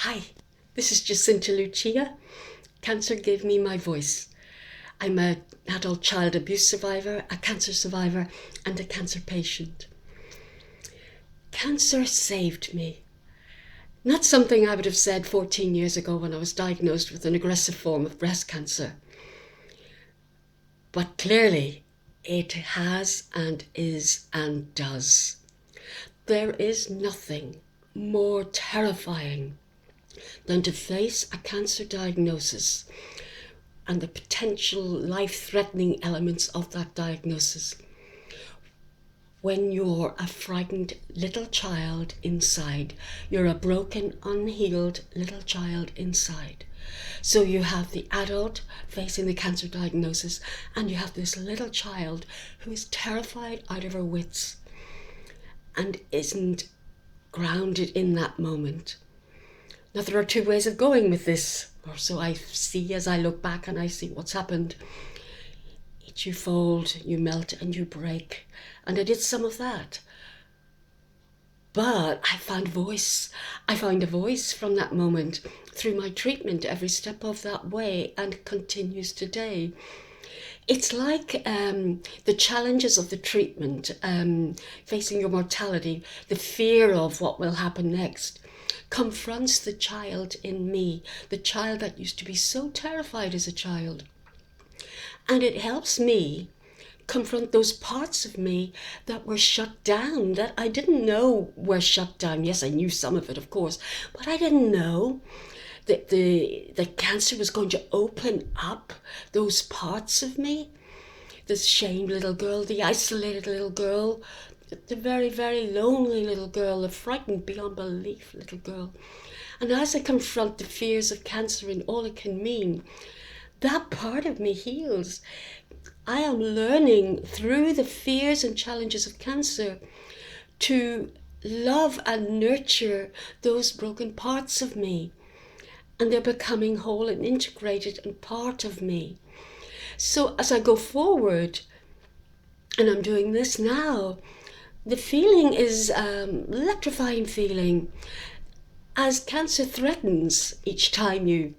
Hi, this is Jacinta Lucia. Cancer gave me my voice. I'm an adult child abuse survivor, a cancer survivor, and a cancer patient. Cancer saved me. Not something I would have said 14 years ago when I was diagnosed with an aggressive form of breast cancer. But clearly, it has and is and does. There is nothing more terrifying than to face a cancer diagnosis and the potential life-threatening elements of that diagnosis when you're a frightened little child inside. You're a broken, unhealed little child inside. So you have the adult facing the cancer diagnosis, and you have this little child who is terrified out of her wits and isn't grounded in that moment. Now, there are two ways of going with this, or so I see as I look back and I see what's happened. You fold, you melt, and you break. And I did some of that. But I found voice. I found a voice from that moment through my treatment every step of that way, and continues today. It's like the challenges of the treatment, facing your mortality, the fear of what will happen next, confronts the child in me, the child that used to be so terrified as a child. And it helps me confront those parts of me that were shut down, that I didn't know were shut down. Yes, I knew some of it, of course, but I didn't know that the cancer was going to open up those parts of me. The shamed little girl, the isolated little girl, the very, very lonely little girl, the frightened beyond belief little girl. And as I confront the fears of cancer and all it can mean, that part of me heals. I am learning through the fears and challenges of cancer to love and nurture those broken parts of me. And they're becoming whole and integrated and part of me. So as I go forward, and I'm doing this now, the feeling is electrifying feeling. As cancer threatens each time you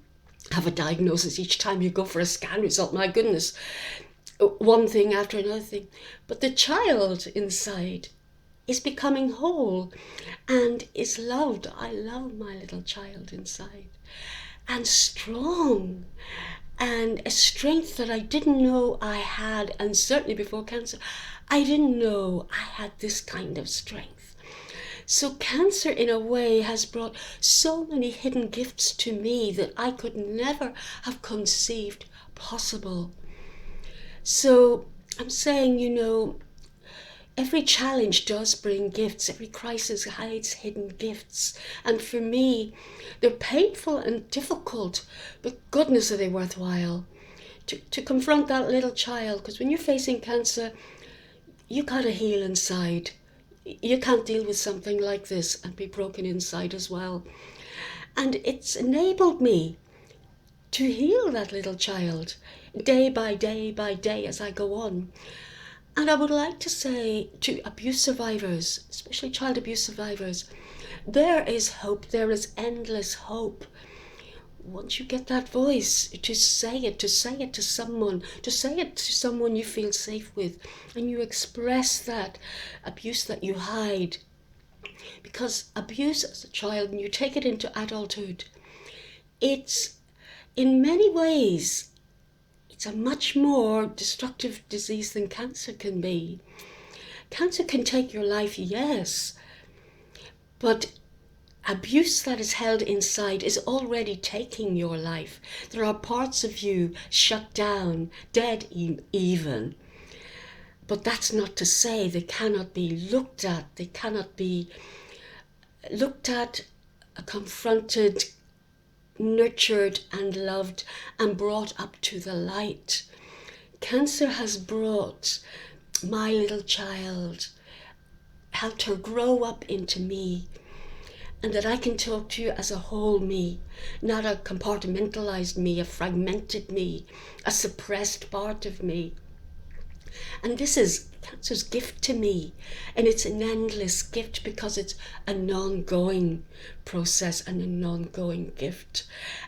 have a diagnosis, each time you go for a scan result, my goodness, one thing after another thing. But the child inside is becoming whole and is loved. I love my little child inside. And strong. And a strength that I didn't know I had, and certainly before cancer, I didn't know I had this kind of strength. So cancer, in a way, has brought so many hidden gifts to me that I could never have conceived possible. So I'm saying, every challenge does bring gifts. Every crisis hides hidden gifts. And for me, they're painful and difficult, but goodness are they worthwhile. To confront that little child, because when you're facing cancer, you gotta heal inside. You can't deal with something like this and be broken inside as well. And it's enabled me to heal that little child day by day by day as I go on. And I would like to say to abuse survivors, especially child abuse survivors, there is hope, there is endless hope. Once you get that voice, to say it to someone, you feel safe with, and you express that abuse that you hide. Because abuse as a child, and you take it into adulthood, it's in many ways, it's a much more destructive disease than cancer can be. Cancer can take your life, yes, but abuse that is held inside is already taking your life. There are parts of you shut down, dead even. But that's not to say they cannot be looked at. They cannot be looked at, confronted, nurtured and loved and brought up to the light. Cancer has brought my little child, helped her grow up into me, and that I can talk to you as a whole me, not a compartmentalized me, a fragmented me, a suppressed part of me. And this is cancer's gift to me. And it's an endless gift because it's an ongoing process and an ongoing gift.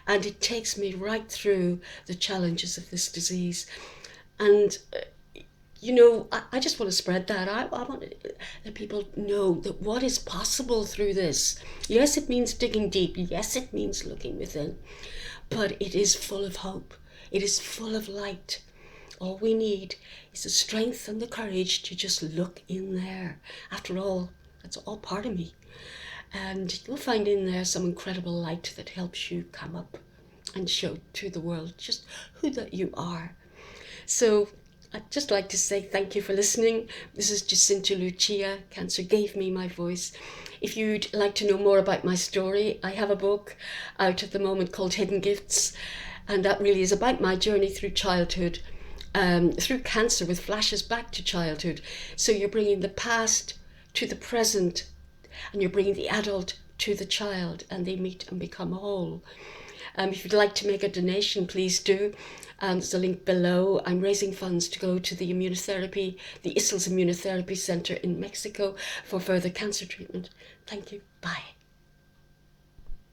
And it takes me right through the challenges of this disease. And I just want to spread that. I want to let people know that what is possible through this. Yes, it means digging deep. Yes, it means looking within. But it is full of hope. It is full of light. All we need is the strength and the courage to just look in there. After all, that's all part of me. And you'll find in there some incredible light that helps you come up and show to the world just who that you are. So I'd just like to say thank you for listening. This is Jacinta Lucia. Cancer gave me my voice. If you'd like to know more about my story, I have a book out at the moment called Hidden Gifts, and that really is about my journey through childhood, through cancer with flashes back to childhood. So you're bringing the past to the present, and you're bringing the adult to the child, and they meet and become whole. If you'd like to make a donation, please do. There's a link below. I'm raising funds to go to the ISILS Immunotherapy Center in Mexico for further cancer treatment. Thank you. Bye.